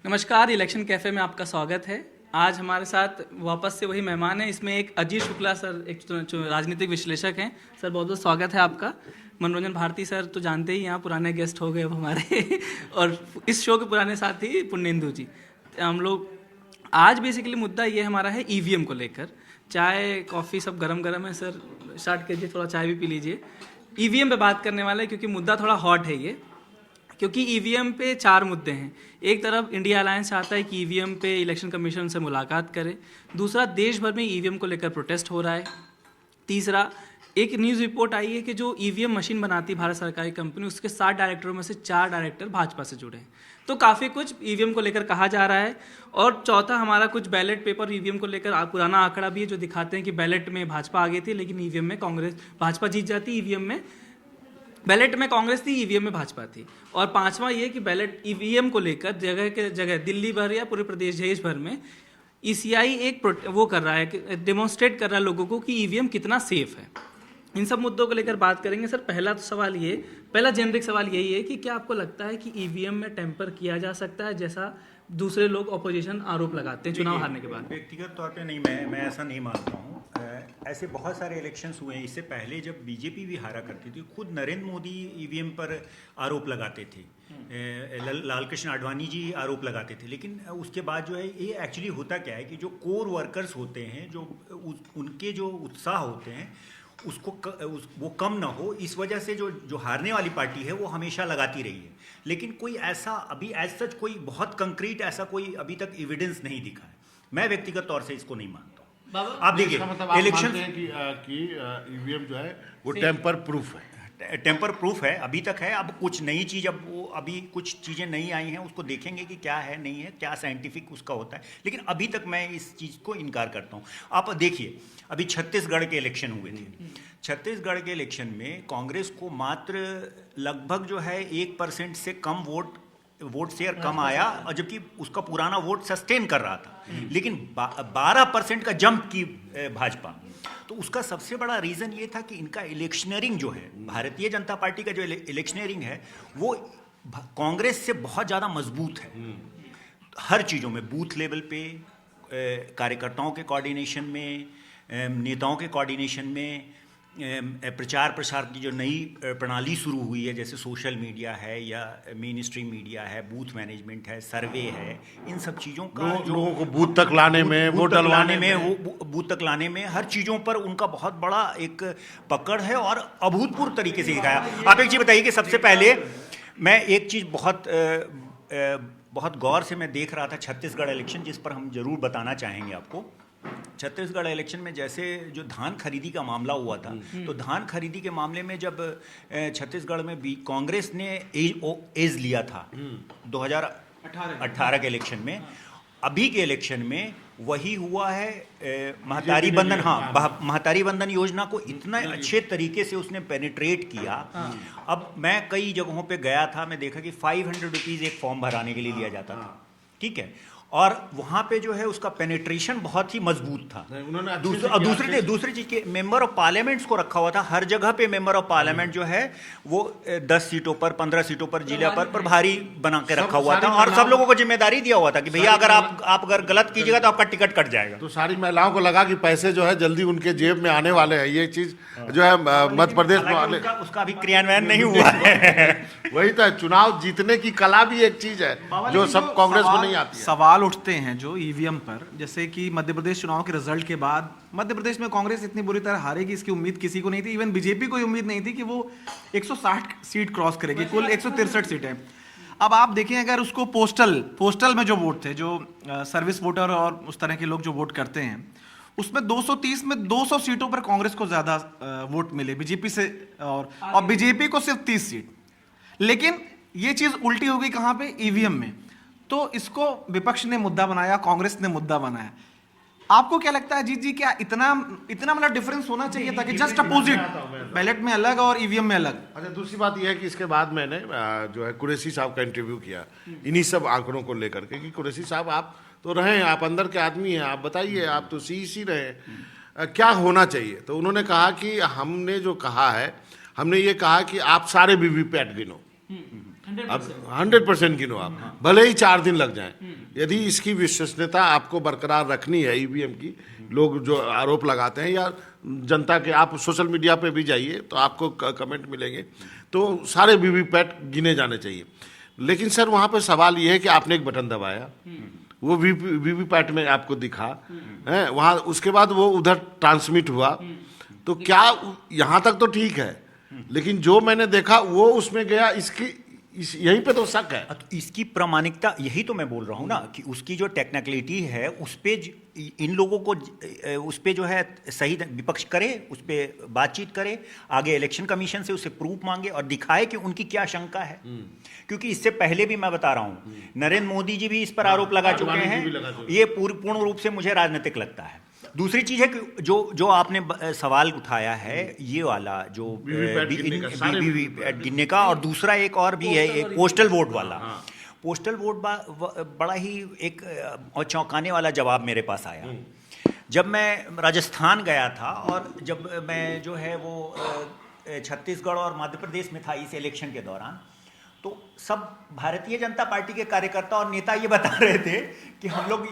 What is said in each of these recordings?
नमस्कार, election cafe में आपका स्वागत है। आज हमारे साथ वापस से वही मेहमान हैं। इसमें एक अजीत शुक्ला सर, एक राजनीतिक विश्लेषक हैं। सर बहुत बहुत स्वागत है आपका। मनोरंजन भारती सर तो जानते ही, यहाँ पुराने गेस्ट हो गए अब हमारे और इस शो के पुराने साथी पुण्येंदु जी। हम लोग आज बेसिकली मुद्दा ये हमारा है ईवीएम को लेकर। चाय कॉफ़ी सब गरम गरम है सर, स्टार्ट कीजिए, थोड़ा चाय भी पी लीजिए। ईवीएम पे बात करने वाले हैं क्योंकि मुद्दा थोड़ा हॉट है ये, क्योंकि ईवीएम पे 4 मुद्दे हैं। एक तरफ इंडिया अलायंस चाहता है कि ईवीएम पे इलेक्शन कमीशन से मुलाकात करे। दूसरा, देश भर में ईवीएम को लेकर प्रोटेस्ट हो रहा है। तीसरा, एक न्यूज़ रिपोर्ट आई है कि जो ईवीएम मशीन बनाती है भारत सरकारी कंपनी, उसके 7 डायरेक्टरों में से 4 डायरेक्टर भाजपा से जुड़े हैं। तो काफ़ी कुछ ईवीएम को लेकर कहा जा रहा है। और चौथा, हमारा कुछ बैलेट पेपर ईवीएम को लेकर पुराना आंकड़ा भी है जो दिखाते हैं कि बैलेट में भाजपा आगे थी, लेकिन ईवीएम में कांग्रेस, भाजपा जीत जाती, ईवीएम में बैलेट में कांग्रेस थी, ईवीएम में भाजपा थी। और पांचवा ये कि बैलेट ईवीएम को लेकर जगह के जगह दिल्ली भर या पूरे प्रदेश देश भर में ईसीआई एक वो कर रहा है, डेमोन्स्ट्रेट कर रहा है लोगों को कि ईवीएम कितना सेफ है। इन सब मुद्दों को लेकर बात करेंगे। सर पहला जेनरिक सवाल यही है कि क्या आपको लगता है कि ईवीएम में टेम्पर किया जा सकता है, जैसा दूसरे लोग ऑपोजिशन आरोप लगाते हैं चुनाव हारने के बाद? व्यक्तिगत तौर पे नहीं, मैं ऐसा नहीं मानता हूँ। ऐसे बहुत सारे इलेक्शंस हुए हैं। इससे पहले जब बीजेपी भी हारा करती थी, खुद नरेंद्र मोदी ईवीएम पर आरोप लगाते थे, लाल कृष्ण आडवाणी जी आरोप लगाते थे। लेकिन उसके बाद जो है, ये एक्चुअली होता क्या है कि जो कोर वर्कर्स होते हैं, जो उनके जो उत्साह होते हैं वो कम ना हो, इस वजह से जो हारने वाली पार्टी है वो हमेशा लगाती रही है। लेकिन कोई ऐसा अभी एज सच कोई बहुत कंक्रीट ऐसा कोई अभी तक एविडेंस नहीं दिखा है। मैं व्यक्तिगत तौर से इसको नहीं मानता हूँ। आप देखिए, इलेक्शन की ईवीएम जो है वो टेम्पर प्रूफ है, टेम्पर प्रूफ है, अभी तक है। अब कुछ नई चीज़, अब वो अभी कुछ चीज़ें नई आई हैं, उसको देखेंगे कि क्या है, नहीं है, क्या साइंटिफिक उसका होता है। लेकिन अभी तक मैं इस चीज़ को इनकार करता हूँ। आप देखिए, अभी छत्तीसगढ़ के इलेक्शन हुए थे। छत्तीसगढ़ के इलेक्शन में कांग्रेस को मात्र लगभग जो है 1% से कम वोट शेयर कम आया, और जबकि उसका पुराना वोट सस्टेन कर रहा था। लेकिन 12% का जंप की भाजपा। तो उसका सबसे बड़ा रीज़न ये था कि इनका इलेक्शनरिंग जो है, भारतीय जनता पार्टी का जो इलेक्शनरिंग है, वो कांग्रेस से बहुत ज़्यादा मजबूत है। हर चीज़ों में, बूथ लेवल पे, कार्यकर्ताओं के कोऑर्डिनेशन में, नेताओं के कोऑर्डिनेशन में, प्रचार प्रसार की जो नई प्रणाली शुरू हुई है, जैसे सोशल मीडिया है या मेन स्ट्रीम मीडिया है, बूथ मैनेजमेंट है, सर्वे है, इन सब चीज़ों का लोगों को बूथ तक लाने में, वोट डलवाने में, बूथ तक लाने में, हर चीज़ों पर उनका बहुत बड़ा एक पकड़ है और अभूतपूर्व तरीके से दिखाया। आप एक चीज़ बताइए कि सबसे पहले मैं एक चीज़ बहुत गौर से मैं देख रहा था छत्तीसगढ़ इलेक्शन, जिस पर हम जरूर बताना चाहेंगे आपको। छत्तीसगढ़ इलेक्शन में जैसे जो धान खरीदी का मामला हुआ था, तो धान खरीदी के मामले में जब छत्तीसगढ़ में भी कांग्रेस ने एज लिया था 2018 के इलेक्शन में, अभी के इलेक्शन में वही हुआ है। महतारी बंधन, हाँ, महतारी बंधन योजना को इतना अच्छे तरीके से उसने पेनिट्रेट किया। अब मैं कई जगहों पे गया था, मैं देखा कि 500 रुपीज़ एक फॉर्म भराने के लिए लिया जाता था, ठीक है, और वहाँ पे जो है उसका पेनिट्रेशन बहुत ही मजबूत था। दूसरी चीज़ के मेंबर ऑफ पार्लियामेंट्स को रखा हुआ था। हर जगह पे मेंबर ऑफ पार्लियामेंट जो है वो 10 सीटों पर, 15 सीटों पर, जिला पर भारी बना के रखा हुआ था, और सब लोगों को जिम्मेदारी दिया हुआ था कि भैया अगर आप अगर गलत कीजिएगा तो आपका टिकट कट जाएगा। तो सारी महिलाओं को लगा कि पैसे जो है जल्दी उनके जेब में आने वाले हैं। ये चीज जो है मध्य प्रदेश में उसका अभी क्रियान्वयन नहीं हुआ है। वही तो, चुनाव जीतने की कला भी एक चीज है जो सब कांग्रेस को नहीं आती है। सवाल उठते हैं जो ईवीएम पर, जैसे कि मध्य प्रदेश चुनाव के रिजल्ट के बाद मध्य प्रदेश में कांग्रेस इतनी बुरी तरह हारेगी, इसकी उम्मीद किसी को नहीं थी। इवन बीजेपी को उम्मीद नहीं थी कि वो 160 सीट क्रॉस करेगी। कुल 163 सीटें। अब आप देखें, अगर उसको पोस्टल में जो वोट थे, जो सर्विस वोटर और उस तरह के लोग जो वोट करते हैं, उसमें 230 में 200 सीटों पर कांग्रेस को ज्यादा वोट मिले बीजेपी से, और बीजेपी को सिर्फ 30 सीट। लेकिन ये चीज उल्टी हो गई कहां पे? ईवीएम में। तो इसको विपक्ष ने मुद्दा बनाया, कांग्रेस ने मुद्दा बनाया। आपको क्या लगता है जीत जी, क्या इतना मतलब डिफरेंस होना चाहिए था कि जस्ट अपोजिट, बैलेट में अलग और ईवीएम में अलग? अच्छा, दूसरी बात यह है कि इसके बाद मैंने जो है कुरैशी साहब का इंटरव्यू किया इन्हीं सब आंकड़ों को लेकर के, कि कुरैशी साहब आप तो रहे, आप अंदर के आदमी हैं, आप बताइए, आप तो सीईसी रहे, क्या होना चाहिए? तो उन्होंने कहा कि हमने जो कहा है, हमने ये कहा कि आप सारे वीवीपैट गिनो, अब 100% गिनो आप, भले ही 4 दिन लग जाएं। यदि इसकी विश्वसनीयता आपको बरकरार रखनी है ईवीएम की, लोग जो आरोप लगाते हैं या जनता के, आप सोशल मीडिया पे भी जाइए तो आपको कमेंट मिलेंगे, तो सारे वीवीपैट गिने जाने चाहिए। लेकिन सर वहाँ पे सवाल ये है कि आपने एक बटन दबाया, वो वीवीपैट में आपको दिखा है वहाँ, उसके बाद वो उधर ट्रांसमिट हुआ, तो क्या यहाँ तक तो ठीक है, लेकिन जो मैंने देखा वो उसमें गया, यहीं पे तो शक है। तो इसकी प्रामाणिकता, यही तो मैं बोल रहा हूँ ना कि उसकी जो टेक्निकलिटी है उस पे इन लोगों को उस पे जो है सही विपक्ष करे, उस पे बातचीत करे, आगे इलेक्शन कमीशन से उसे प्रूफ मांगे और दिखाए कि उनकी क्या शंका है। क्योंकि इससे पहले भी मैं बता रहा हूँ, नरेंद्र मोदी जी भी इस पर आरोप लगा चुके हैं। ये पूर्ण रूप से मुझे राजनीतिक लगता है। दूसरी चीज है कि जो आपने सवाल उठाया है ये वाला जो वीवीपैट गिनने का, और दूसरा एक और भी है, एक पोस्टल वोट वाला। पोस्टल वोट बड़ा ही एक और चौंकाने वाला जवाब मेरे पास आया जब मैं राजस्थान गया था, और जब मैं जो है वो छत्तीसगढ़ और मध्य प्रदेश में था इस इलेक्शन के दौरान, तो सब भारतीय जनता पार्टी के कार्यकर्ता और नेता ये बता रहे थे कि हम लोग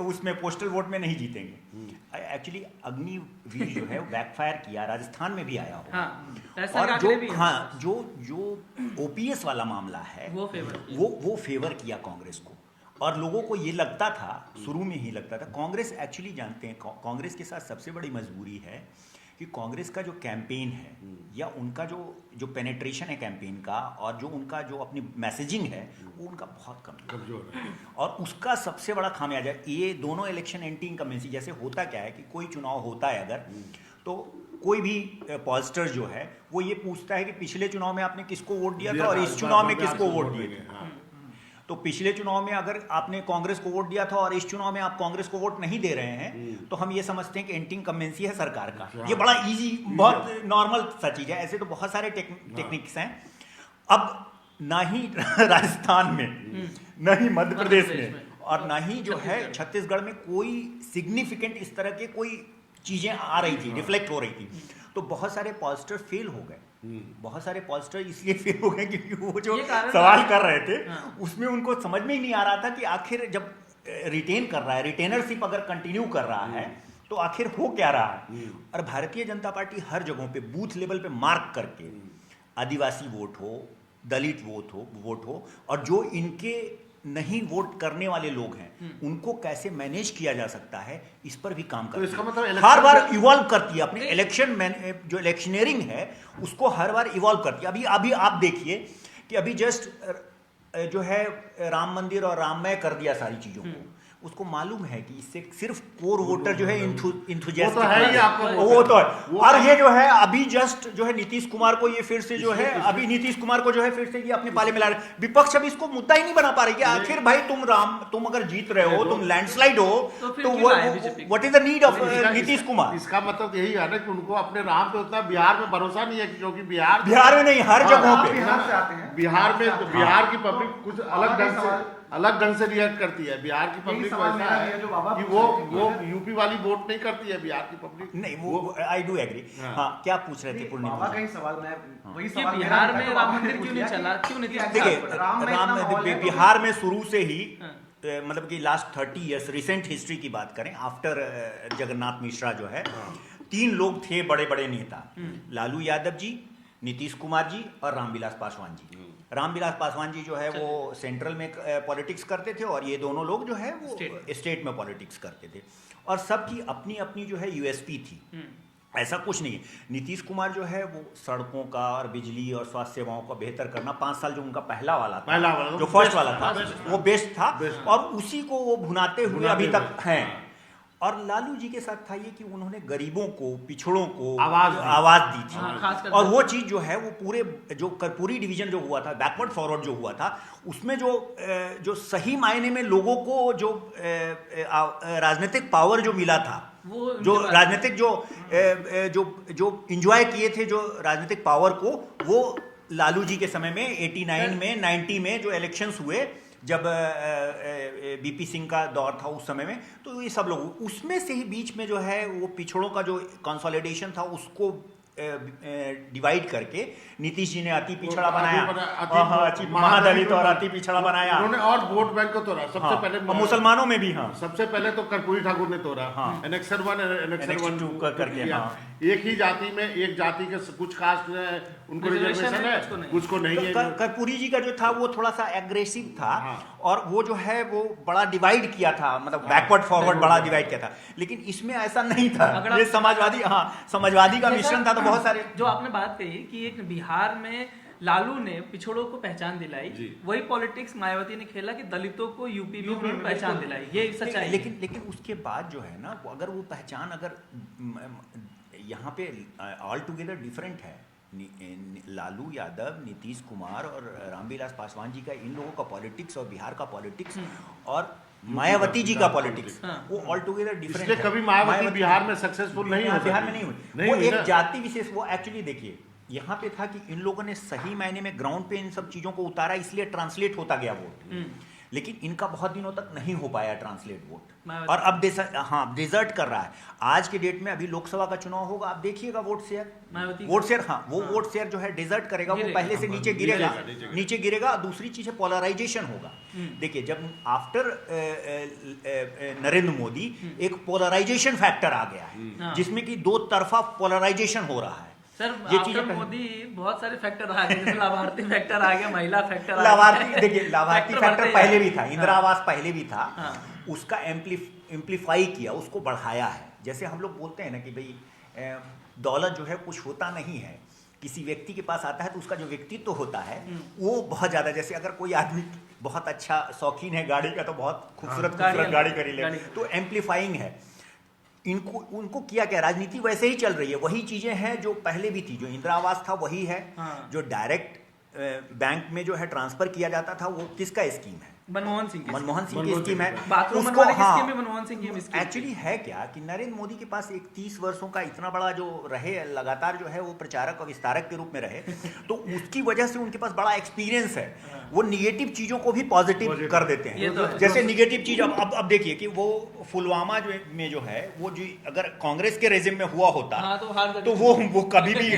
उसमें पोस्टल वोट में नहीं जीतेंगे। एक्चुअली अग्निवीर जो है बैकफायर किया, राजस्थान में भी आया हो। और जो ओपीएस वाला मामला है वो फेवर किया कांग्रेस को, और लोगों को ये लगता था, शुरू में ही लगता था, कांग्रेस एक्चुअली जानते हैं कांग्रेस के साथ सबसे बड़ी मजबूरी है कि कांग्रेस का जो कैंपेन है या उनका जो पेनेट्रेशन है कैंपेन का, और जो उनका जो अपनी मैसेजिंग है वो उनका बहुत कमजोर है। और उसका सबसे बड़ा खामियाजा ये दोनों इलेक्शन एंटी इनकम्बेंसी। जैसे होता क्या है कि कोई चुनाव होता है अगर, तो कोई भी पॉलिटिकर जो है वो ये पूछता है कि पिछले चुनाव में आपने किसको वोट दिया था और इस चुनाव में किसको वोट दिए थे। तो पिछले चुनाव में अगर आपने कांग्रेस को वोट दिया था और इस चुनाव में आप कांग्रेस को वोट नहीं दे रहे हैं, तो हम ये समझते हैं कि एंटी इनकम्बेंसी है सरकार का। ये बड़ा इजी, बहुत नॉर्मल सा चीज है। ऐसे तो बहुत सारे टेक्निक्स हैं। अब ना ही राजस्थान में, ना ही मध्य प्रदेश में, और ना ही जो है छत्तीसगढ़ में कोई सिग्निफिकेंट इस तरह के कोई चीजें आ रही थी, रिफ्लेक्ट हो रही थी। तो बहुत सारे पॉलिटिकर फेल हो गए। बहुत सारे पॉलिटिकर इसलिए फेल हो गए क्योंकि वो जो सवाल कर रहे थे उसमें उनको समझ में ही नहीं आ रहा था कि आखिर जब रिटेन कर रहा है, रिटेनरशिप अगर कंटिन्यू कर रहा है, तो आखिर हो क्या रहा है। और भारतीय जनता पार्टी हर जगहों पे बूथ लेवल पे मार्क करके, आदिवासी वोट हो, दलित वोट हो, और जो इनके नहीं वोट करने वाले लोग हैं उनको कैसे मैनेज किया जा सकता है, इस पर भी काम करती है। मतलब हर बार इवॉल्व करती है अपने इलेक्शन जो इलेक्शनरिंग है उसको हर बार इवॉल्व करती है। अभी आप देखिए कि अभी जस्ट जो है राम मंदिर और राममय कर दिया सारी चीजों को। उसको मालूम है कि इससे सिर्फ कोर वोटर जो है इंथुजियास्टिक वो तो है। और ये जो है अभी जस्ट जो है नीतीश कुमार को ये फिर से जो है अभी नीतीश कुमार को जो है फिर से ये अपने पाले में ला रहे। विपक्ष अभी इसको मुद्दा ही नहीं बना पा रही कि आखिर भाई तुम अगर जीत रहे हो, तुम लैंडस्लाइड हो, तो what is the need of Nitish Kumar. इसका मतलब यही है ना कि उनको अपने राम पे उतना बिहार में भरोसा नहीं है, क्योंकि बिहार में नहीं, हर जगहों पे बिहार की पब्लिक कुछ अलग ढंग से रिएक्ट करती है। बिहार की पब्लिक ऐसा है कि वो यूपी वाली वोट नहीं करती है बिहार की पब्लिक। नहीं, वो आई डू एग्री। हाँ, क्या पूछ रहे थे पूर्णिमा? कहीं सवाल मैं वही सवाल, बिहार में राम मंदिर क्यों नहीं चला, क्यों नहीं? देखिए बिहार में शुरू से ही मतलब कि लास्ट 30 ईयर्स रिसेंट हिस्ट्री की बात करें, आफ्टर जगन्नाथ मिश्रा जो है, 3 लोग थे बड़े बड़े नेता, लालू यादव जी, नीतीश कुमार जी और रामविलास पासवान जी। रामविलास पासवान जी जो है वो सेंट्रल में पॉलिटिक्स करते थे और ये दोनों लोग जो है वो स्टेट में पॉलिटिक्स करते थे, और सबकी अपनी अपनी जो है यूएसपी थी। ऐसा कुछ नहीं है। नीतीश कुमार जो है वो सड़कों का और बिजली और स्वास्थ्य सेवाओं का बेहतर करना, 5 साल जो उनका पहला वाला जो फर्स्ट वाला था वो बेस्ट था, और उसी को वो भुनाते हुए अभी तक हैं। और लालू जी के साथ था ये कि उन्होंने गरीबों को, पिछड़ों को आवाज दी थी। और वो चीज जो है वो पूरी डिवीजन जो हुआ था, बैकवर्ड फॉरवर्ड जो हुआ था, उसमें जो सही मायने में लोगों को जो राजनीतिक पावर जो मिला था, जो राजनीतिक जो इंजॉय किए थे जो राजनीतिक पावर को, वो लालू जी के समय में 89 में 90 में जो इलेक्शंस हुए, जब बीपी सिंह का दौर था उस समय में, तो ये सब लोग उसमें से ही बीच में जो है वो पिछड़ों का जो कंसोलिडेशन था उसको डिवाइड करके नीतीश जी ने अति पिछड़ा अति बनाया, अति महादलित और अति पिछड़ा बनाया उन्होंने, और वोट बैंक को तोड़ा सबसे हाँ, पहले। और मुसलमानों में भी हाँ सबसे पहले तो कर्पूरी ठाकुर ने तोड़ा, हाँ। एनेक्सर 1 एनेक्सर 1 करके, हाँ। एक ही जाति में, एक जाति के कुछ कास्ट उनको रिजर्वेशन है, कुछ को नहीं है। कर्पूरी जी का जो था वो थोड़ा सा एग्रेसिव था, हाँ। और वो जो है वो बड़ा डिवाइड किया था, मतलब बैकवर्ड फॉरवर्ड बड़ा डिवाइड किया था। लेकिन इसमें ऐसा नहीं था, ये समाजवादी, हाँ समाजवादी का मिश्रण था। तो बहुत सारे जो आपने बात कही कि एक बिहार में लालू ने पिछड़ों को पहचान दिलाई, वही पॉलिटिक्स मायावती ने खेला कि दलितों को यूपी में उन्होंने पहचान दिलाई, ये सच्चाई है। लेकिन उसके बाद जो है ना, अगर वो पहचान अगर यहाँ पे ऑल टुगेदर डिफरेंट है, लालू यादव, नीतीश कुमार और रामविलास पासवान जी का, इन लोगों का पॉलिटिक्स और बिहार का पॉलिटिक्स और मायावती जी का पॉलिटिक्स, वो ऑल टुगेदर डिफरेंट है। कभी मायावती बिहार में सक्सेसफुल नहीं हो, बिहार में नहीं हुई, वो एक जाति विशेष, वो एक्चुअली देखिए यहाँ पे था कि इन लोगों ने सही मायने में ग्राउंड पे इन सब चीजों को उतारा, इसलिए ट्रांसलेट होता गया वोट। लेकिन इनका बहुत दिनों तक नहीं हो पाया ट्रांसलेट वोट, और अब डिजर्ट कर रहा है। आज के डेट में अभी लोकसभा का चुनाव होगा, आप देखिएगा वोट शेयर, हाँ वो वोट शेयर जो है डिजर्ट करेगा, वो पहले से नीचे गिरेगा। दूसरी चीज है पोलराइजेशन होगा। देखिए जब आफ्टर नरेंद्र मोदी एक पोलराइजेशन फैक्टर आ गया है, जिसमें कि दो तरफा पोलराइजेशन हो रहा है। सर आफ्टर मोदी बहुत सारे फैक्टर आ गए, जैसे लाभार्थी फैक्टर आ गया, महिला फैक्टर आ गया। देखिए लाभार्थी फैक्टर पहले भी था, इंदिरा आवास पहले भी था, उसका एम्पलीफाई किया, उसको बढ़ाया है। जैसे हम लोग बोलते हैं ना कि भाई दौलत जो है कुछ होता नहीं है, किसी व्यक्ति के पास आता है तो उसका जो व्यक्तित्व होता है वो बहुत ज्यादा, जैसे अगर कोई आदमी बहुत अच्छा शौकीन है गाड़ी का, तो बहुत खूबसूरत गाड़ी खरीद ले, तो एम्पलीफाइंग है। उनको किया क्या, राजनीति वैसे ही चल रही है, वही चीजें हैं जो पहले भी थी। जो इंदिरा आवास था वही है, जो डायरेक्ट बैंक में जो है ट्रांसफर किया जाता था, वो किसका स्कीम है, मनमोहन सिंह की स्कीम है। उसको मनमोहन सिंह की स्कीम एक्चुअली है क्या कि नरेंद्र मोदी के पास एक 30 वर्षों का इतना बड़ा जो रहे, लगातार जो है वो प्रचारक और विस्तारक के रूप में रहे, तो उसकी वजह से उनके पास बड़ा एक्सपीरियंस है। वो निगेटिव चीजों को भी पॉजिटिव कर देते हैं। जैसे निगेटिव चीज अब देखिए कि वो पुलवामा में जो है, वो जो अगर कांग्रेस के रेजिम में हुआ होता तो वो कभी भी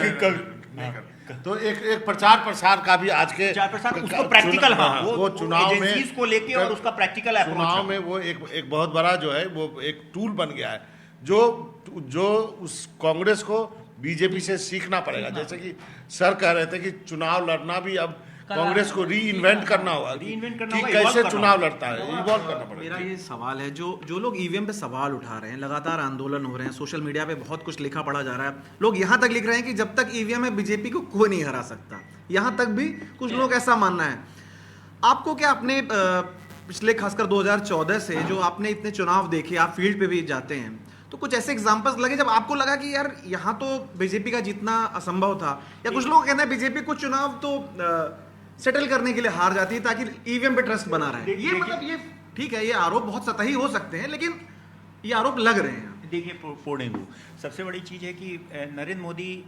तो एक प्रचार प्रसार का भी आज के उसको प्रैक्टिकल, हाँ वो चुनाव में को लेके और उसका प्रैक्टिकल चुनाव में वो एक बहुत बड़ा जो है वो एक टूल बन गया है, जो उस कांग्रेस को बीजेपी से सीखना पड़ेगा। जैसे कि सर कह रहे थे कि चुनाव लड़ना भी अब कांग्रेस को री इन्वेंट करना होगा, कि कैसे चुनाव लड़ता है, इवॉल्व करना पड़ेगा। मेरा ये सवाल है, जो लोग ईवीएम पे सवाल उठा रहे हैं, लगातार आंदोलन हो रहे हैं, सोशल मीडिया पे बहुत कुछ लिखा पढ़ा जा रहा है, लोग यहाँ तक लिख रहे हैं कि जब तक ईवीएम है बीजेपी को कोई नहीं हरा सकता, यहाँ तक भी कुछ लोग ऐसा मानना है। आपको क्या, अपने पिछले खासकर 2014 से जो आपने इतने चुनाव देखे, आप फील्ड पे भी जाते हैं, तो कुछ ऐसे एग्जांपल्स लगे जब आपको लगा कि यार यहाँ तो बीजेपी का जीतना असंभव था, या कुछ लोग कहते हैं बीजेपी को चुनाव तो सेटल करने के लिए हार जाती है ताकि ईवीएम पे ट्रस्ट बना रहे। ये मतलब ये ठीक है, ये आरोप बहुत सतही हो सकते हैं, लेकिन ये आरोप लग रहे हैं। देखिए पूर्णेंदु, सबसे बड़ी चीज है कि नरेंद्र मोदी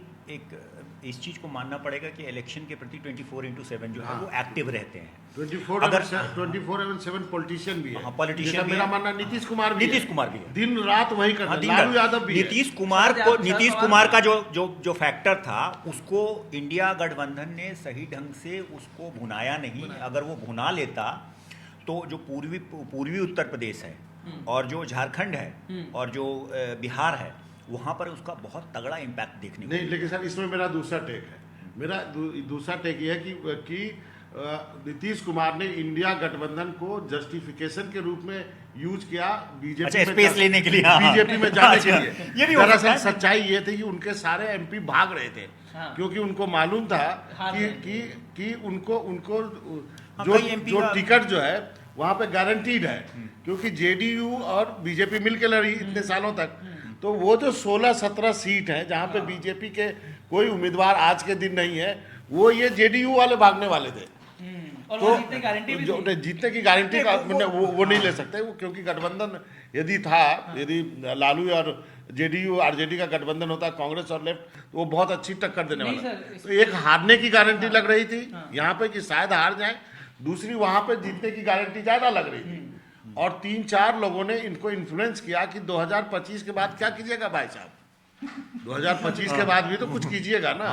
इस चीज को मानना पड़ेगा कि इलेक्शन के प्रति 24/7 जो है वो एक्टिव रहते हैं। 24/7 पॉलिटिशियन भी है। हाँ, पॉलिटिशियन मेरा मानना नीतीश कुमार भी है। दिन रात वही करते हैं। लालू यादव भी। नीतीश कुमार का जो फैक्टर था, उसको इंडिया गठबंधन ने सही ढंग से उसको भुनाया नहीं। अगर वो भुना लेता तो जो पूर्वी उत्तर प्रदेश है और जो झारखंड है और जो बिहार है, वहां पर उसका बहुत तगड़ा इम्पैक्ट देखने को नहीं। लेकिन सर इसमें मेरा दूसरा टेक है। मेरा दूसरा टेक ये है कि नीतीश कुमार ने इंडिया गठबंधन को जस्टिफिकेशन के रूप में यूज किया बीजेपी में स्पेस लेने के लिए, बीजेपी में जाने के लिए। दरअसल सच्चाई ये थी कि उनके सारे एमपी भाग रहे थे, क्योंकि उनको मालूम था कि उनको जो टिकट जो है वहां पे गारंटीड है, क्योंकि जेडीयू और बीजेपी मिलकर लड़ी इतने सालों तक। तो वो जो 16-17 सीट है जहां पे बीजेपी के कोई उम्मीदवार आज के दिन नहीं है, वो ये जेडीयू वाले भागने वाले थे। और तो जीतने की गारंटी का वो नहीं ले सकते, वो क्योंकि गठबंधन यदि लालू और जेडीयू आरजेडी का गठबंधन होता कांग्रेस और लेफ्ट, तो वो बहुत अच्छी टक्कर देने वाला। तो एक हारने की गारंटी लग रही थी यहाँ पे कि शायद हार जाए, दूसरी वहां पे जीतने की गारंटी ज्यादा लग रही थी। और 3-4 लोगों ने इनको इन्फ्लुएंस किया कि 2025 के बाद क्या कीजिएगा भाई साहब, 2025 के बाद भी तो कुछ कीजिएगा ना।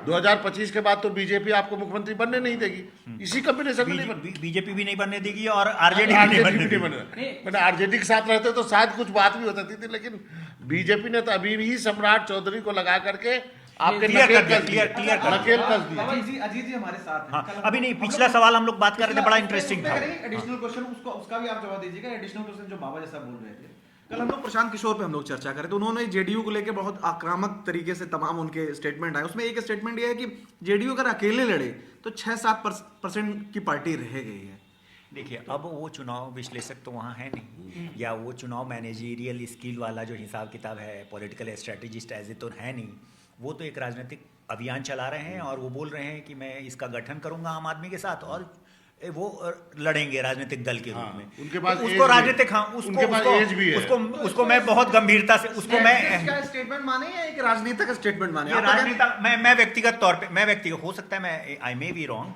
2025 के बाद तो बीजेपी आपको मुख्यमंत्री बनने नहीं देगी, इसी कॉम्बिनेशन में नहीं बनती। बीजेपी भी नहीं बनने देगी और आरजेडी भी नहीं बनने देगी। मैंने आरजेडी के साथ रहते तो शायद कुछ बात भी हो सकती थी, लेकिन बीजेपी ने तो अभी भी सम्राट चौधरी को लगा करके आपके क्लियर नकेल कर दिया, कस दिया, क्लियर कर नकेल कस दिया। बाबा जी, अजीत जी हमारे साथ हैं। हाँ, कल अभी हम- नहीं, पिछला सवाल हम लोग बात कर रहे थे, बड़ा इंटरेस्टिंग था। एडिशनल क्वेश्चन उसका भी आप जवाब दीजिएगा। एडिशनल क्वेश्चन जो बाबा जैसा बोल रहे थे, कल हम लोग प्रशांत किशोर पे हम लोग चर्चा कर रहे थे। उन्होंने जेडीयू को लेकर बहुत आक्रामक तरीके से तमाम उनके स्टेटमेंट आए। उसमें एक स्टेटमेंट ये है कि जेडीयू अगर अकेले लड़े तो 6-7% की पार्टी रह गई है। देखिए, अब वो चुनाव विश्लेषक तो वहाँ है नहीं, या वो चुनाव मैनेजरियल स्किल वाला जो हिसाब किताब है, पॉलिटिकल स्ट्रेटेजिस्ट ऐसे तो है नहीं। वो तो एक राजनीतिक अभियान चला रहे हैं और वो बोल रहे हैं कि मैं इसका गठन करूंगा आम आदमी के साथ और वो लड़ेंगे राजनीतिक दल के रूप में। उनके पास तो एज उसको भी है। राजनीतिक, हाँ, उनके पास एज भी है। उसको मैं बहुत गंभीरता से उसको मैं स्टेटमेंट माने या एक राजनीतिक स्टेटमेंट माने? ये राजनेता, मैं व्यक्तिगत तौर पे, मैं व्यक्तिगत हो सकता है, मैं आई मे बी रॉन्ग,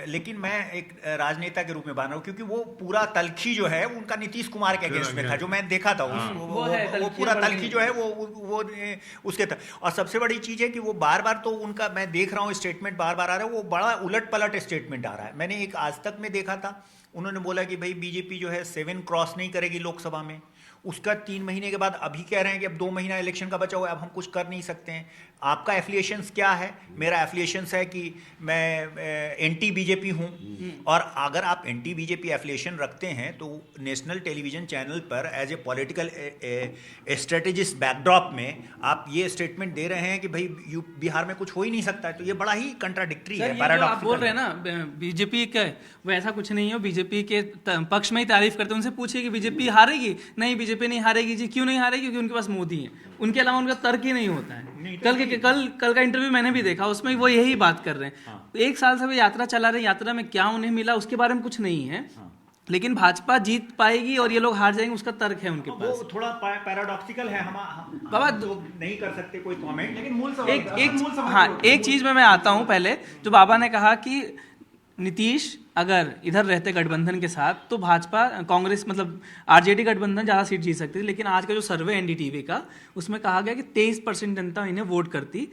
लेकिन मैं एक राजनेता के रूप में मान रहा हूँ, क्योंकि वो पूरा तलखी जो है उनका नीतीश कुमार के अगेंस्ट में था, जो मैं देखा था। वो पूरा तलखी जो है वो उसके था। और सबसे बड़ी चीज़ है कि वो बार बार, तो उनका मैं देख रहा हूँ स्टेटमेंट बार बार आ रहा है, वो बड़ा उलट पलट स्टेटमेंट आ रहा है। मैंने एक आज तक में देखा था, उन्होंने बोला कि भाई बीजेपी जो है 7 क्रॉस नहीं करेगी लोकसभा में। उसका 3 महीने के बाद अभी कह रहे हैं कि अब 2 महीना इलेक्शन का बचा हुआ है, अब हम कुछ कर नहीं सकते हैं। आपका एफिलिएशंस क्या है? मेरा एफिलिएशंस है कि मैं एंटी बीजेपी हूँ, और अगर आप एंटी बीजेपी एफिलिएशन रखते हैं तो नेशनल टेलीविजन चैनल पर as a political strategist backdrop में आप ये स्टेटमेंट दे रहे हैं कि भाई बिहार में कुछ हो ही नहीं सकता है, तो ये बड़ा ही कंट्राडिक्टरी है, आप बोल पैराडॉक्सिकल रहे हैं ना बीजेपी का वो ऐसा कुछ नहीं हो, बीजेपी के पक्ष में ही तारीफ करते हैं। उनसे पूछिए कि बीजेपी हारेगी? नहीं, बीजेपी नहीं हारेगी जी। क्यों नहीं हारेगी? क्योंकि उनके पास मोदी है, उनके अलावा उनका तर्क ही नहीं होता है। कल का इंटरव्यू मैंने भी देखा, उसमें वो यही बात कर रहे हैं। 1 साल से वो यात्रा चला रहे, यात्रा में क्या उन्हें मिला उसके बारे में कुछ नहीं है, लेकिन भाजपा जीत पाएगी और ये लोग हार जाएंगे, उसका तर्क है उनके पास। वो थोड़ा पैराडॉक्सिकल है, हम बाबा लोग नहीं कर सकते कोई कमेंट, लेकिन मूल एक चीज में मैं आता हूं पहले, जो बाबा ने कहा कि नीतीश अगर इधर रहते गठबंधन के साथ तो भाजपा कांग्रेस मतलब आरजेडी गठबंधन ज़्यादा सीट जीत सकती थी, लेकिन आज का जो सर्वे एनडीटीवी का, उसमें कहा गया कि 23% जनता इन्हें वोट करती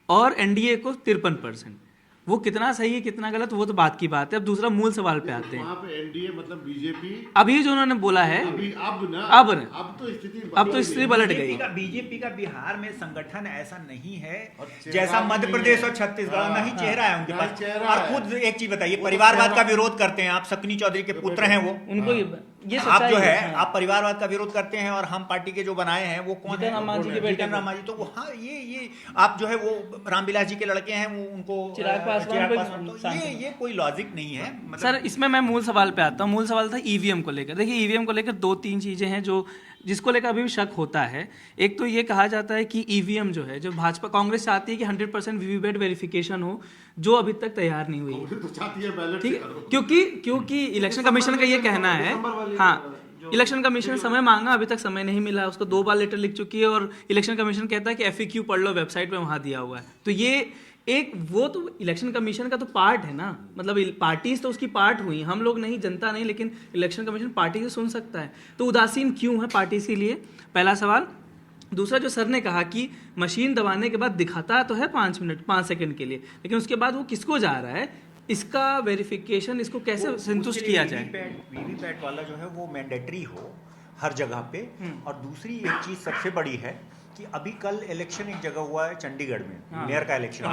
और एनडीए को 53%। वो कितना सही है कितना गलत वो तो बात की बात है। अब दूसरा मूल सवाल पे आते हैं। वहाँ पे एनडीए मतलब बीजेपी अभी जो उन्होंने बोला है अब तो स्थिति पलट गई। बीजेपी का बिहार में संगठन ऐसा नहीं है जैसा मध्य प्रदेश और छत्तीसगढ़ में ही चेहरा है उनके पास। और खुद एक चीज बताइए, परिवारवाद का विरोध करते हैं आप, शकुनी चौधरी के पुत्र हैं वो, उनको ये आप जो है आप परिवारवाद का विरोध करते हैं, और हम पार्टी के जो बनाए हैं वो कौन है? जीतन राम मांझी के बेटे। जीतन राम मांझी। तो हाँ, ये आप जो है वो रामविलास जी के लड़के हैं, वो उनको चिराग पासवान तो ये कोई लॉजिक नहीं है। सर इसमें मैं मूल सवाल पे आता हूँ। मूल सवाल था ईवीएम को लेकर। देखिए ईवीएम को लेकर 2-3 चीजें हैं जो जिसको लेकर अभी भी शक होता है। एक तो ये कहा जाता है कि ईवीएम जो है, जो भाजपा कांग्रेस चाहती है कि 100% वीवीपैट वेरिफिकेशन हो, जो अभी तक तैयार नहीं हुई है। ठीक है, क्योंकि इलेक्शन कमीशन का ये कहना है, हाँ, इलेक्शन कमीशन समय मांगा, अभी तक समय नहीं मिला। उसको 2 बार लेटर लिख चुकी है और इलेक्शन कमीशन कहता है कि FAQ पढ़ लो, वेबसाइट पे वहां दिया हुआ है। तो ये एक वो तो इलेक्शन कमीशन का तो पार्ट है ना, मतलब पार्टीज तो उसकी पार्ट हुई, हम लोग नहीं, जनता नहीं, लेकिन इलेक्शन कमीशन पार्टी से सुन सकता है। तो उदासीन क्यों है पार्टी के लिए? पहला सवाल। दूसरा, जो सर ने कहा कि मशीन दबाने के बाद दिखाता तो है 5 सेकंड के लिए, लेकिन उसके बाद वो किसको जा रहा है, इसका वेरिफिकेशन, इसको कैसे संतुष्ट किया जाए? वीवीपैट वाला जो है वो मैंडेटरी हो हर जगह पे। और दूसरी एक चीज सबसे बड़ी है कि अभी कल इलेक्शन एक जगह हुआ है चंडीगढ़ में, मेयर का इलेक्शन।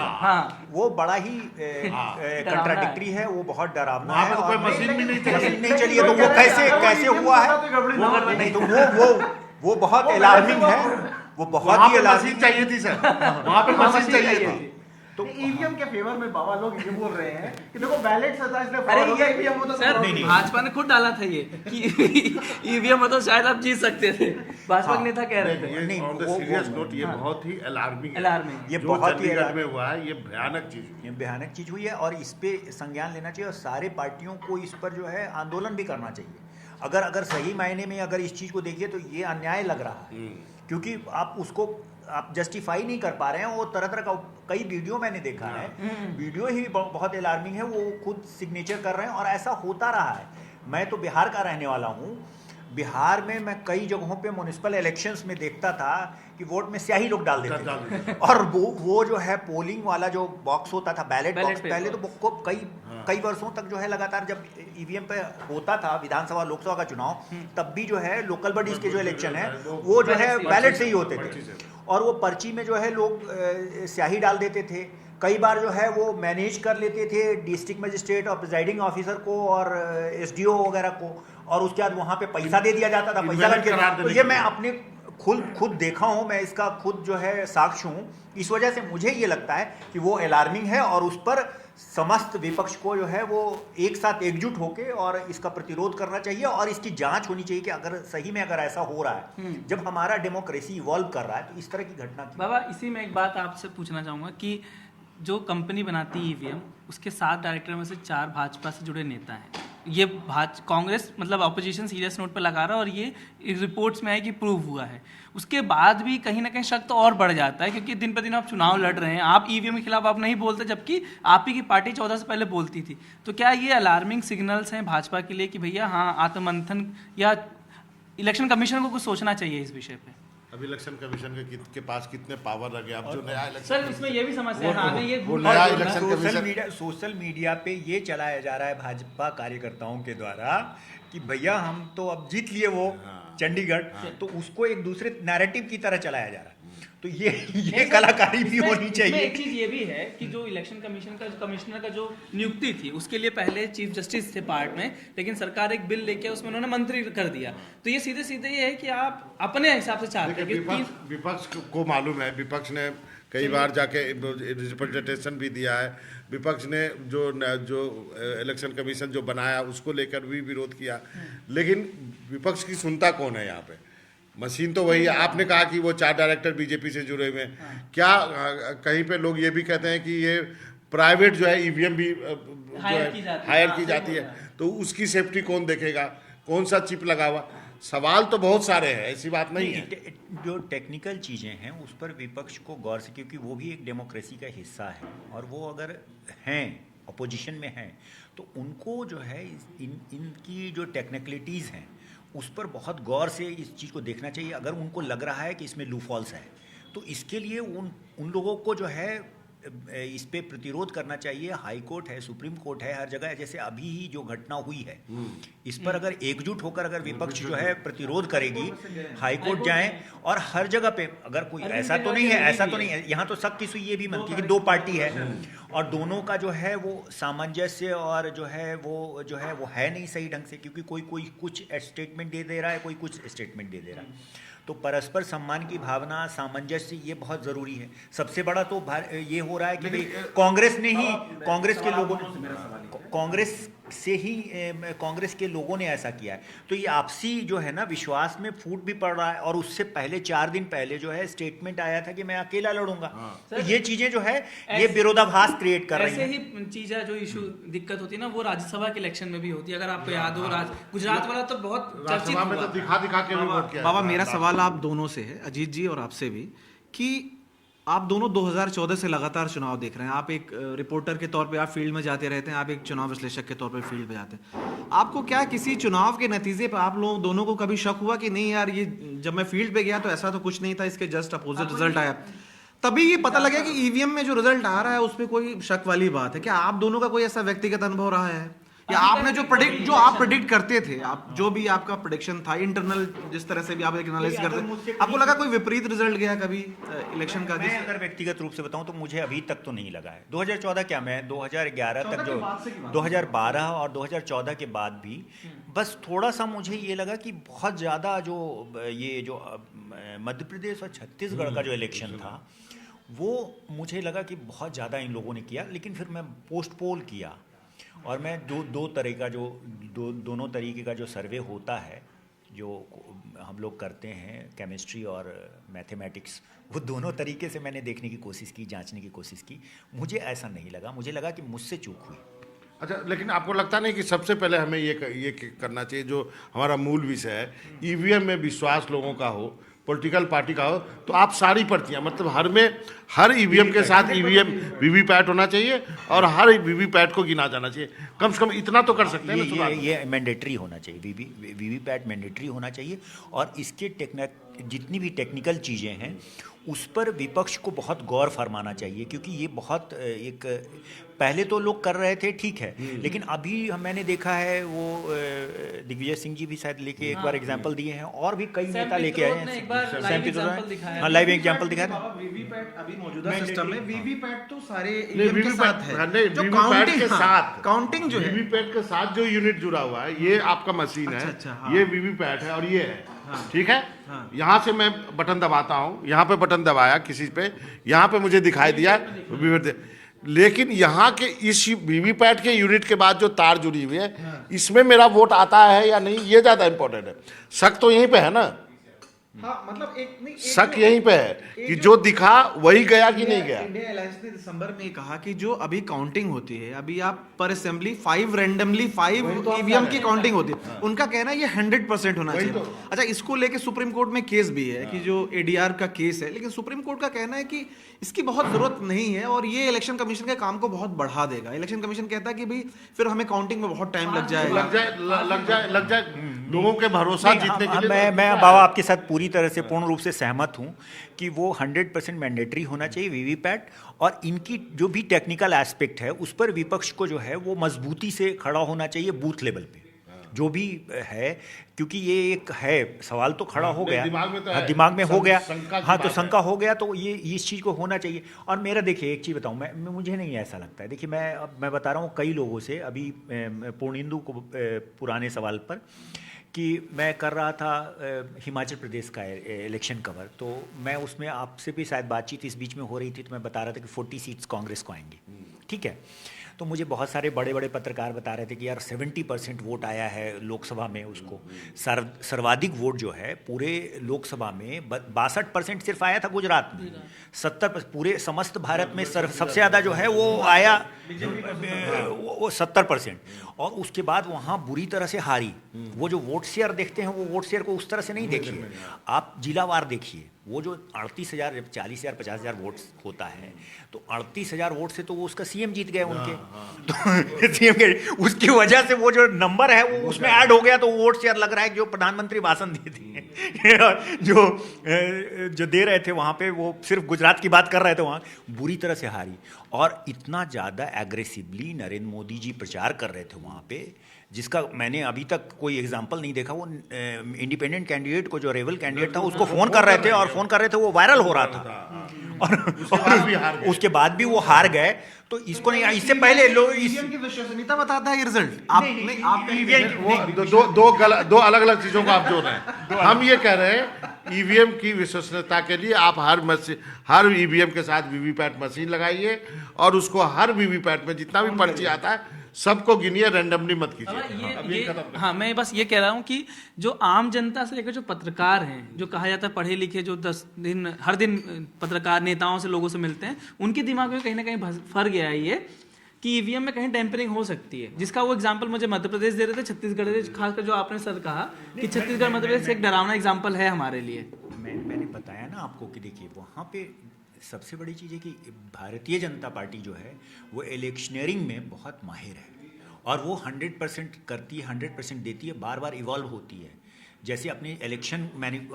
वो बड़ा ही कंट्राडिक्टरी है, वो बहुत डरावना है। कोई मशीन भी नहीं चली है, तो वो कैसे हुआ है? नहीं तो वो बहुत अलार्मिंग है, वो बहुत ही अलार्मिंग चाहिए थी सर, वहाँ पे मशीन चाहिए थी। तो ईवीएम के फेवर में बाबा लोग ये बोल रहे हैं कि देखो बैलेट होता है, इसलिए अरे ये ईवीएम होता सर नहीं। भाजपा ने खुद डाला था ये कि ईवीएम हो तो शायद आप जीत सकते थे, भाजपा के नेता कह रहे थे। नहीं, ऑन द सीरियस नोट ये बहुत ही अलार्मिंग है। अलार्मिंग, ये जो बहुत ही चंडीगढ़ में हुआ है, ये भयानक चीज हुई। ये भयानक चीज हुई है और इस पे संज्ञान लेना चाहिए और सारे पार्टियों को इस पर जो है आंदोलन भी करना चाहिए। अगर सही मायने में अगर इस चीज को देखिए तो ये अन्याय लग रहा है, क्योंकि आप उसको आप जस्टिफाई नहीं कर पा रहे हैं। वो तरह तरह का कई वीडियो मैंने देखा है, वीडियो ही बहुत अलार्मिंग है, वो खुद सिग्नेचर कर रहे हैं और ऐसा होता रहा है। मैं तो बिहार का रहने वाला हूँ, बिहार में मैं कई जगहों पे म्युनिसिपल इलेक्शंस में देखता था कि वोट में स्याही लोग डाल देते थे और वो जो है पोलिंग वाला जो बॉक्स होता था, बैलेट बॉक्स, पहले तो कई वर्षों तक जो है लगातार जब ईवीएम पे होता था विधानसभा लोकसभा का चुनाव, तब भी जो है लोकल बॉडीज के जो इलेक्शन है वो जो है बैलेट से ही होते थे और वो पर्ची में जो है लोग स्याही डाल देते थे। कई बार जो है वो मैनेज कर लेते थे डिस्ट्रिक्ट मजिस्ट्रेट और प्रिजाइडिंग ऑफिसर को और एसडीओ वगैरह को, और उसके बाद वहाँ पे पैसा दे दिया जाता था, पैसा लग गया। तो ये मैं अपने खुद देखा हूँ, मैं इसका खुद जो है साक्ष्य हूँ। इस वजह से मुझे ये लगता है कि वो अलार्मिंग है और उस पर समस्त विपक्ष को जो है वो एक साथ एकजुट होकर और इसका प्रतिरोध करना चाहिए और इसकी जांच होनी चाहिए कि अगर सही में अगर ऐसा हो रहा है, जब हमारा डेमोक्रेसी इवॉल्व कर रहा है, तो इस तरह की घटना की। बाबा, इसी में एक बात आपसे पूछना चाहूँगा कि जो कंपनी बनाती है ईवीएम, उसके 7 डायरेक्टर में से 4 भाजपा से जुड़े नेता हैं। ये कांग्रेस मतलब अपोजिशन सीरियस नोट पर लगा रहा है और ये रिपोर्ट्स में है कि प्रूव हुआ है। उसके बाद भी कहीं ना कहीं शक तो और बढ़ जाता है, क्योंकि दिन पर दिन आप चुनाव लड़ रहे हैं, आप ईवीएम के खिलाफ आप नहीं बोलते, जबकि आप ही की पार्टी 14 से पहले बोलती थी। तो क्या ये अलार्मिंग सिग्नल्स हैं भाजपा के लिए कि भैया हाँ, आत्ममंथन या इलेक्शन कमीशन को कुछ सोचना चाहिए इस विषय पे? अब इलेक्शन कमीशन के पास कितने पावर लगे, अब जो नया इलेक्शन सर इसमें ये भी समस्या है, ये वो नया इलेक्शन सोशल मीडिया पे ये चलाया जा रहा है भाजपा कार्यकर्ताओं के द्वारा कि भैया हम तो अब जीत लिए वो चंडीगढ़, तो उसको एक दूसरे नैरेटिव की तरह चलाया जा रहा है। तो ये कलाकारी भी होनी चाहिए। एक चीज ये भी है कि जो इलेक्शन कमीशन का कमिश्नर का जो नियुक्ति थी, उसके लिए पहले चीफ जस्टिस थे पार्ट में, लेकिन सरकार एक बिल लेके उसमें उन्होंने मंत्री कर दिया। तो ये सीधे सीधे ये है कि आप अपने हिसाब से चाहते हैं कि विपक्ष को मालूम है, विपक्ष ने कई बार जाके रिप्रेजेंटेशन भी दिया है। विपक्ष ने जो इलेक्शन कमीशन जो बनाया उसको लेकर भी विरोध किया, लेकिन विपक्ष की सुनता कौन है यहाँ पे? मशीन तो वही है। आपने कहा कि वो 4 डायरेक्टर बीजेपी से जुड़े हुए हैं, क्या कहीं पे लोग ये भी कहते हैं कि ये प्राइवेट जो है ईवीएम भी हायर की जाती है, तो उसकी सेफ्टी कौन देखेगा, कौन सा चिप लगा हुआ? सवाल तो बहुत सारे हैं, ऐसी बात नहीं है। जो टेक्निकल चीज़ें हैं उस पर विपक्ष को गौर से, क्योंकि वो भी एक डेमोक्रेसी का हिस्सा है और वो अगर हैं अपोजिशन में हैं तो उनको जो है इनकी जो टेक्निकलिटीज़ हैं उस पर बहुत गौर से इस चीज़ को देखना चाहिए। अगर उनको लग रहा है कि इसमें लूफॉल्स है तो इसके लिए उन लोगों को जो है इस पे प्रतिरोध करना चाहिए। हाई कोर्ट है, सुप्रीम कोर्ट है, हर जगह। जैसे अभी ही जो घटना हुई है इस पर अगर एकजुट होकर अगर विपक्ष जो है प्रतिरोध करेगी, हाई कोर्ट जाए और हर जगह पे अगर कोई ऐसा तो नहीं है, यहाँ तो शक की सुई ये भी बनती है कि 2 पार्टी है और दोनों का जो है वो सामंजस्य और जो है वो है नहीं सही ढंग से, क्योंकि कोई कुछ स्टेटमेंट दे रहा है, कोई कुछ स्टेटमेंट दे रहा है। तो परस्पर सम्मान की भावना, सामंजस्य, ये बहुत ज़रूरी है। सबसे बड़ा तो ये हो रहा है कि भाई कांग्रेस के लोगों ने ऐसा किया है, तो ये आपसी जो है ना विश्वास में फूट भी पड़ रहा है। और उससे पहले 4 दिन पहले जो है स्टेटमेंट आया था कि मैं अकेला लड़ूंगा। तो ये चीज़ें जो है ये विरोधाभास क्रिएट कर रही हैं। ऐसे ही चीज़ें जो इशू दिक्कत होती है ना, वो राज्यसभा के इलेक्शन में भी होती है। अगर आपको याद हो, गुजरात वाला तो बहुत चर्चित हुआ। तो दिखा के भी वोट किया। बाबा, मेरा सवाल आप दोनों से है, अजीत जी और आपसे भी, कि आप दोनों 2014 से लगातार चुनाव देख रहे हैं। आप एक रिपोर्टर के तौर पे आप फील्ड में जाते रहते हैं, आप एक चुनाव विश्लेषक के तौर पे फील्ड में जाते हैं। आपको क्या किसी चुनाव के नतीजे पे आप लोग दोनों को कभी शक हुआ कि नहीं यार, ये जब मैं फील्ड पे गया तो ऐसा तो कुछ नहीं था, इसके जस्ट अपोजिट रिजल्ट आया, तभी ये पता लगा कि ईवीएम में जो रिजल्ट आ रहा है उसमें कोई शक वाली बात है? क्या आप दोनों का कोई ऐसा व्यक्तिगत अनुभव रहा है, या आपने जो आप प्रेडिक्ट करते थे, आप जो भी आपका प्रेडिक्शन था इंटरनल, जिस तरह से भी आप एक एनालिसिस करते, आपको लगा कोई विपरीत रिजल्ट गया कभी इलेक्शन का? मैं अगर व्यक्तिगत रूप से बताऊं तो मुझे अभी तक तो नहीं लगा है। 2014 क्या, मैं 2011 तक, जो 2012 और 2014 के बाद भी बस थोड़ा सा मुझे ये लगा कि बहुत ज़्यादा जो मध्य प्रदेश और छत्तीसगढ़ का जो इलेक्शन था वो मुझे लगा कि बहुत ज़्यादा इन लोगों ने किया। लेकिन फिर मैं पोस्ट पोल किया और मैं दोनों तरीके का जो सर्वे होता है जो हम लोग करते हैं, केमिस्ट्री और मैथमेटिक्स, वो दोनों तरीके से मैंने देखने की कोशिश की, जांचने की कोशिश की। मुझे ऐसा नहीं लगा, मुझे लगा कि मुझसे चूक हुई। अच्छा, लेकिन आपको लगता नहीं कि सबसे पहले हमें ये करना चाहिए, जो हमारा मूल विषय है, ईवीएम में विश्वास लोगों का हो, पॉलिटिकल पार्टी का हो, तो आप सारी पर्चियां, मतलब हर ईवीएम के साथ ईवीएम वीवीपैट होना चाहिए और हर वीवीपैट को गिना जाना चाहिए। कम से कम इतना तो कर सकते हैं ना सुधार। ये मैंडेटरी होना चाहिए, वीवीपैट मैंडेटरी होना चाहिए। और इसके जितनी भी टेक्निकल चीज़ें हैं उस पर विपक्ष को बहुत गौर फरमाना चाहिए, क्योंकि ये बहुत एक पहले तो लोग कर रहे थे, ठीक है, लेकिन अभी मैंने देखा है वो दिग्विजय सिंह जी भी शायद लेके एक बार एग्जांपल दिए हैं, और भी कई नेता लेके आए हैं। एक बार लाइव एग्जांपल दिखाया। हाँ, लाइव एग्जांपल दिखाया। वीवीपैट अभी मौजूदा सिस्टम में वीवीपैट तो सारे नहीं, ईवीएम के साथ है, नहीं, जो वीवीपैट के साथ काउंटिंग जो है, वीवीपैट के साथ जो यूनिट जुड़ा हुआ है, ये आपका मशीन है। अच्छा, हाँ। ये वीवीपैट है और ये है, ठीक है। यहाँ से मैं बटन दबाता हूँ, यहाँ पे बटन दबाया किसी पे, यहाँ पे मुझे दिखाई दिया लेकिन यहाँ के इस वीवीपैट के यूनिट के बाद जो तार जुड़ी हुई है, इसमें मेरा वोट आता है या नहीं, ये ज्यादा इंपॉर्टेंट है। शक तो यहीं पे है ना, हाँ, मतलब शक यहीं पे है कि जो दिखा वही गया कि नहीं गया। इंडिया अलायंस ने दिसंबर में कहा कि जो अभी काउंटिंग होती है, अभी आप पर असेंबली 5 रैंडमली 5 ईवीएम की काउंटिंग होती है, उनका कहना है ये 100% होना चाहिए। अच्छा, इसको लेके सुप्रीम कोर्ट में केस भी है कि जो एडीआर का केस है, लेकिन सुप्रीम कोर्ट का कहना है कि इसकी बहुत जरूरत नहीं है और ये इलेक्शन कमीशन के काम को बहुत बढ़ा देगा। इलेक्शन कमीशन कहता है कि भाई फिर हमें काउंटिंग में बहुत टाइम लग जाएगा, लग जाए लोगों के भरोसा जीतने के लिए। मैं बाबा आपके साथ पूरी तरह से पूर्ण रूप से सहमत हूं कि वो 100% मैंडेटरी होना चाहिए वीवीपैट, और इनकी जो भी टेक्निकल एस्पेक्ट है उस पर विपक्ष को जो है वो मजबूती से खड़ा होना चाहिए बूथ लेवल पे जो भी है, क्योंकि ये एक है सवाल तो खड़ा हो गया, दिमाग में हो गया, हाँ, तो शंका हो गया, तो ये इस चीज़ को होना चाहिए। और मेरा देखिए एक चीज़ बताऊँ, मुझे नहीं ऐसा लगता है। देखिए मैं बता रहा हूँ कई लोगों से, अभी पूर्णिंदु को पुराने सवाल पर कि मैं कर रहा था हिमाचल प्रदेश का इलेक्शन कवर, तो मैं उसमें आपसे भी शायद बातचीत इस बीच में हो रही थी, तो मैं बता रहा था कि 40 सीट्स कांग्रेस को आएंगी, ठीक है। तो मुझे बहुत सारे बड़े बड़े पत्रकार बता रहे थे कि यार 70% वोट आया है लोकसभा में, उसको सर्वाधिक वोट जो है पूरे लोकसभा में 62% सिर्फ आया था गुजरात में, 70% पूरे समस्त भारत में सबसे ज़्यादा जो है वो आया वो 70%, और उसके बाद वहाँ बुरी तरह से हारी। वो जो वोट शेयर देखते हैं वो वोट शेयर को उस तरह से नहीं देखिए, आप जिलावार देखिए, वो जो 38,000 जब 40,000 50,000 वोट होता है तो 38,000 वोट से तो वो उसका सीएम जीत गए उनके, तो सीएम के उसकी वजह से वो जो नंबर है वो उसमें ऐड हो गया, तो वोट शेयर लग रहा है कि जो प्रधानमंत्री भाषण देते हैं जो दे रहे थे वहाँ पे, वो सिर्फ गुजरात की बात कर रहे थे, वहाँ बुरी तरह से हारी। और इतना ज़्यादा एग्रेसिवली नरेंद्र मोदी जी प्रचार कर रहे थे वहाँ पे, जिसका मैंने अभी तक कोई एग्जाम्पल नहीं देखा। वो इंडिपेंडेंट कैंडिडेट को, जो रेबल कैंडिडेट था, उसको फ़ोन कर रहे थे और फ़ोन कर रहे थे, वो वायरल हो रहा था, और उसके बाद भी वो हार गए। तो इसको नहीं, इससे पहले लोग ईवीएम की विश्वसनीयता बताता है ये रिजल्ट। आप दो अलग अलग चीजों को आप जोड़ रहे हैं। हम ये कह रहे हैं ईवीएम की विश्वसनीयता के लिए आप हर ईवीएम के साथ वीवीपैट मशीन लगाइए और उसको हर वीवीपैट में जितना भी पर्ची आता है सबको गिनिए, रैंडमली मत कीजिए। हाँ, मैं बस ये कह रहा हूँ कि जो आम जनता से लेकर जो पत्रकार हैं, जो कहा जाता है पढ़े लिखे, जो 10 दिन हर दिन पत्रकार नेताओं से लोगों से मिलते हैं, उनके दिमाग में कहीं ना कहीं फर गया है ये कि ईवीएम में कहीं टेम्परिंग हो सकती है, जिसका वो एग्जांपल मुझे मध्य प्रदेश दे रहे थे, छत्तीसगढ़ दे, खासकर जो आपने सर कहा कि छत्तीसगढ़ मध्य प्रदेश एक डरावना एग्जाम्पल है हमारे लिए। मैंने बताया ना आपको कि देखिए वहाँ पे सबसे बड़ी चीज़ है कि भारतीय जनता पार्टी जो है वो इलेक्शनरिंग में बहुत माहिर है, और वो 100% करती है, 100% देती है, बार बार इवॉल्व होती है। जैसे अपने इलेक्शन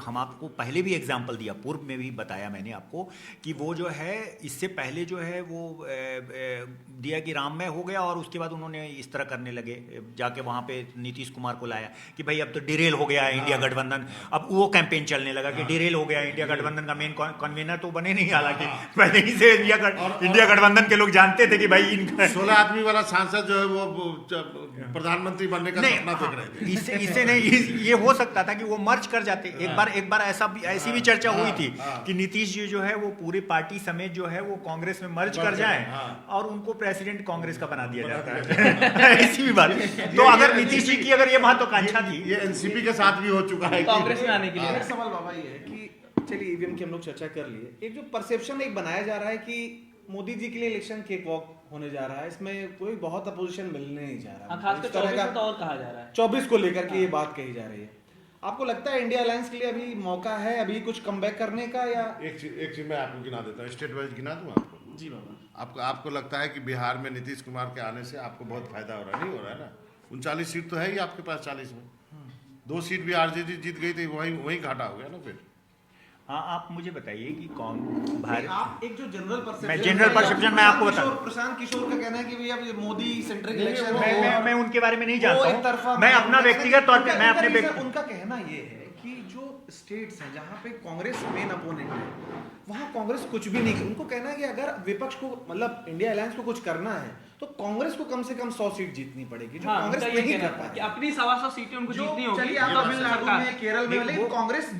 हम आपको पहले भी एग्जांपल दिया, पूर्व में भी बताया मैंने आपको कि वो जो है इससे पहले जो है वो दिया कि राममय हो गया, और उसके बाद उन्होंने इस तरह करने लगे, जाके वहाँ पे नीतीश कुमार को लाया कि भाई अब तो डिरेल हो गया है इंडिया गठबंधन। अब वो कैंपेन चलने लगा कि डिरेल हो गया इंडिया गठबंधन का मेन कन्वीनर तो बने नहीं, हालांकि पहले ही से इंडिया गठबंधन के लोग जानते थे कि भाई इनका 16 आदमी वाला सांसद जो है वो प्रधानमंत्री बनने का सपना देख रहे थे। इससे नहीं, ये हो सकता था कि वो मर्ज कर जाते। एक बार ऐसी भी चर्चा हुई थी कि नीतीश जी जो है वो पूरी पार्टी समेत जो है वो कांग्रेस में मर्ज कर जाएं और उनको प्रेसिडेंट कांग्रेस का बना दिया जाता है। ऐसी भी बात। तो अगर नीतीश जी की अगर ये महत्वाकांक्षा थी, ये एनसीपी के साथ भी हो चुका है कांग्रेस में आने के लिए। मेरा सवाल बाबा ये है कि चलिए ईवीएम की हम लोग चर्चा कर लिए, एक जो परसेप्शन एक बनाया जा रहा है कि मोदी जी के लिए इलेक्शन केक वॉक होने जा रहा है, इसमें कोई बहुत अपोजिशन मिलने नहीं जा रहा है, खासकर 24 को तो और कहा जा रहा है, 24 को लेकर के ये बात कही जा रही है। आपको लगता है इंडिया अलायंस के लिए अभी मौका है अभी कुछ कमबैक करने का, या एक चीज मैं आपको गिना देता हूँ, स्टेट वाइज गिना दूँ आपको। जी बाबा। आपको लगता है कि बिहार में नीतीश कुमार के आने से आपको बहुत फायदा हो रहा है? नहीं हो रहा है ना। 39 सीट तो है ही आपके पास, 40 में 2 सीट भी आरजेडी जीत गई थी, वही घाटा हो गया ना फिर। हाँ, आप मुझे बताइए कि कौन भारत, आप एक जो जनरल परसेप्शन, मैं जनरल परसेप्शन मैं आपको बता, प्रशांत किशोर का कहना है कि भैया अब मोदी सेंट्रिक इलेक्शन मैं उनके बारे में नहीं जानता हूँ, मैं अपना उनका- व्यक्तिगत तौर पे, मैं उनका अपने रीजन- उनका कहना ये है कि जो स्टेट्स हैं जहाँ पे कांग्रेस मेन अपोनेंट है वहाँ कांग्रेस कुछ भी नहीं, उनको कहना है कि अगर विपक्ष को मतलब इंडिया अलायंस को कुछ करना है तो कांग्रेस को कम से कम 100 सीट जीतनी पड़ेगी, जो हाँ, कांग्रेस उनका ये नहीं कहना कर था पाती। कि अपनी 125 सीटें उनको जो जीतनी होगी। चलिए आप तब तमिलनाडु सरकार- में, केरल में, लेकिन कांग्रेस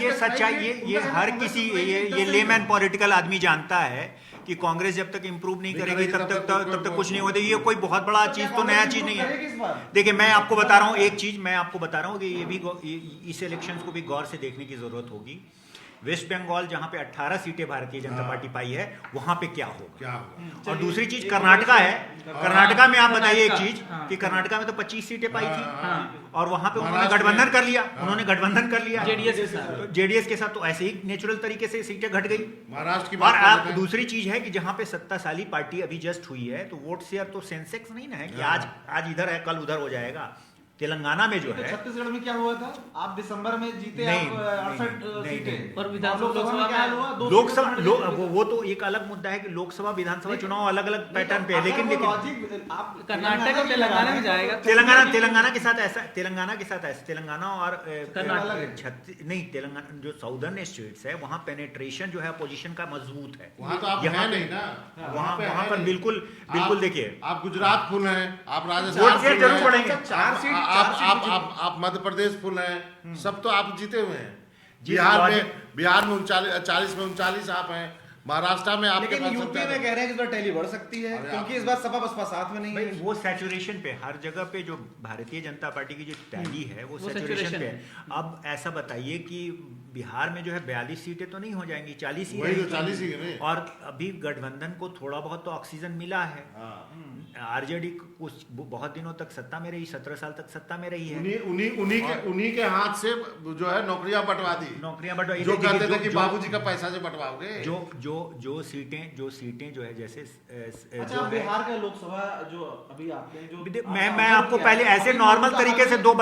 ये का सच्चाई, strike rate, ये उनका हर कांग्रेस किसी, का strike rate ये 10% लेमैन पॉलिटिकल आदमी जानता है कि कांग्रेस जब तक इंप्रूव नहीं करेगी तब तक कुछ नहीं होता। ये कोई बहुत बड़ा चीज तो नया चीज नहीं करेगी इस है। बार? देखिए, मैं आपको बता रहा हूँ एक चीज, मैं आपको बता रहा हूँ कि ये भी इस इलेक्शंस को भी गौर से देखने की जरूरत होगी। वेस्ट बंगाल जहां पे 18 सीटें भारतीय जनता पार्टी पाई है, वहां पे क्या होगा। और दूसरी चीज कर्नाटका है, कर्नाटका में आप बताइए एक चीज कि कर्नाटका में तो 25 सीटें पाई थी और वहां पे उन्होंने गठबंधन कर लिया, उन्होंने गठबंधन कर लिया जेडीएस के साथ। तो जेडीएस के साथ, तो ऐसे ही नेचुरल तरीके से सीटें घट गई। महाराष्ट्र की और बात कर आप लेते हैं। दूसरी चीज है कि जहां पे सत्ताशाली पार्टी अभी जस्ट हुई है तो वोट शेयर तो सेंसेक्स नहीं ना है कि आज इधर है कल उधर हो जाएगा। तेलंगाना में जो तो है, छत्तीसगढ़ में क्या हुआ था, आप दिसंबर में जीते नहीं, आप 68 नहीं, सीटें, नहीं। और विधानसभा लोकसभा में क्या हाल हुआ, 2 लोकसभा सीटें तो हट गई। वो तो एक अलग मुद्दा है कि लोकसभा विधानसभा चुनाव अलग अलग पैटर्न पे है, अगर लेकिन वो लेकिन लॉजिक आप कर्नाटक और तेलंगाना में जाएगा। तेलंगाना के साथ ऐसा, तेलंगाना और कर्नाटक। नहीं, तेलंगाना जो साउदर्न स्टेट्स है वहाँ पेनेट्रेशन जो है अपोजिशन का मजबूत है। वहाँ तो आप यहाँ हैं पे- नहीं ना, वहाँ पर बिल्कुल देखिए, आप गुजरात फुल हैं, आप वोट राजस्थान शेयर फुल जरूर हैं, बढ़ेंगे। आप मध्य प्रदेश फुल हैं, सब तो आप जीते हुए हैं। जी, बिहार में 40 में 39 आप हैं, महाराष्ट्र में आपके लेकिन पास यूपी में कह रहे हैं कि इस बार टैली बढ़ सकती है अरे क्योंकि आप- इस बार सपा बसपा साथ में नहीं भाई है। वो सैचुरेशन पे हर जगह पे जो भारतीय जनता पार्टी की जो टैली है वो सैचुरेशन saturation पे है। है। अब ऐसा बताइए कि बिहार में जो है 42 सीटें तो नहीं हो जाएंगी, 40 ही वही तो रहेंगी। 40 ही है नहीं। और अभी गठबंधन को थोड़ा बहुत तो ऑक्सीजन मिला है। आरजेडी कुछ बहुत दिनों तक सत्ता में रही, 17 साल तक सत्ता में रही है। उन्हीं के हाथ से जो है नौकरियां बंटवा दी, नौकरियां बंटवाई। जो देखिए, कहते थे कि जो- बाबूजी का पैसा से बंटवाओगे। जो सीटें जो है जैसे अच्छा जो है, बिहार का लोकसभा जो अभी आपने जो मैं आपको पहले ऐसे नॉर्मल तरीके से दो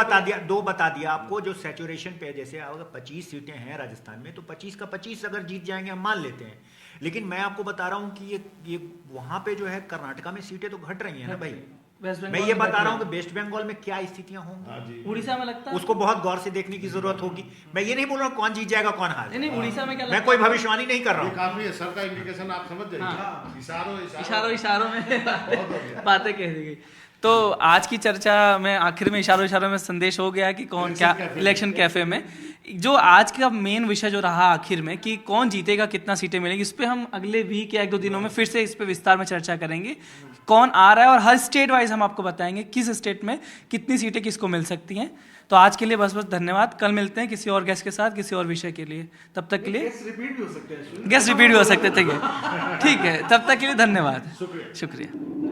बता दिया आपको। जो सैचुरेशन पे जैसे अगर 25 सीटें हैं राजस्थान में तो 25 का 25 अगर जीत जाएंगे हम मान लेते हैं। लेकिन मैं आपको बता रहा हूं कि ये वहां पे जो है कर्नाटका में सीटें तो घट रही हैं ना भाई। वेस्ट बंगाल मैं ये में बता रहा हूँ घट कि वेस्ट बंगाल में क्या स्थितियां होंगी, उड़ीसा में लगता है उसको बहुत गौर से देखने की जरूरत होगी। मैं ये नहीं बोल रहा हूँ कौन जीत जाएगा कौन हार नहीं, नहीं, उड़ीसा में क्या मैं लगता कोई है? भविष्यवाणी नहीं कर रहा ये हूँ। काफी है, सर का इंडिकेशन आप समझ जाइए। हाँ। इशारों में बातें कह दी गई। तो आज की चर्चा में आखिर में इशारों में संदेश हो गया कि कौन क्या इलेक्शन कैफे में जो आज का मेन विषय जो रहा आखिर में कि कौन जीतेगा, कितना सीटें मिलेंगी, इस पे हम अगले वीक या 1-2 दिनों में फिर से इस पे विस्तार में चर्चा करेंगे। कौन आ रहा है और हर स्टेट वाइज हम आपको बताएंगे किस स्टेट में कितनी सीटें किसको मिल सकती हैं। तो आज के लिए बस धन्यवाद। कल मिलते हैं किसी और गेस्ट के साथ किसी और विषय के लिए। तब तक के लिए रिपीट भी हो सकते हैं। गेस्ट रिपीट भी हो सकते थे। ठीक है, तब तक के लिए धन्यवाद, शुक्रिया।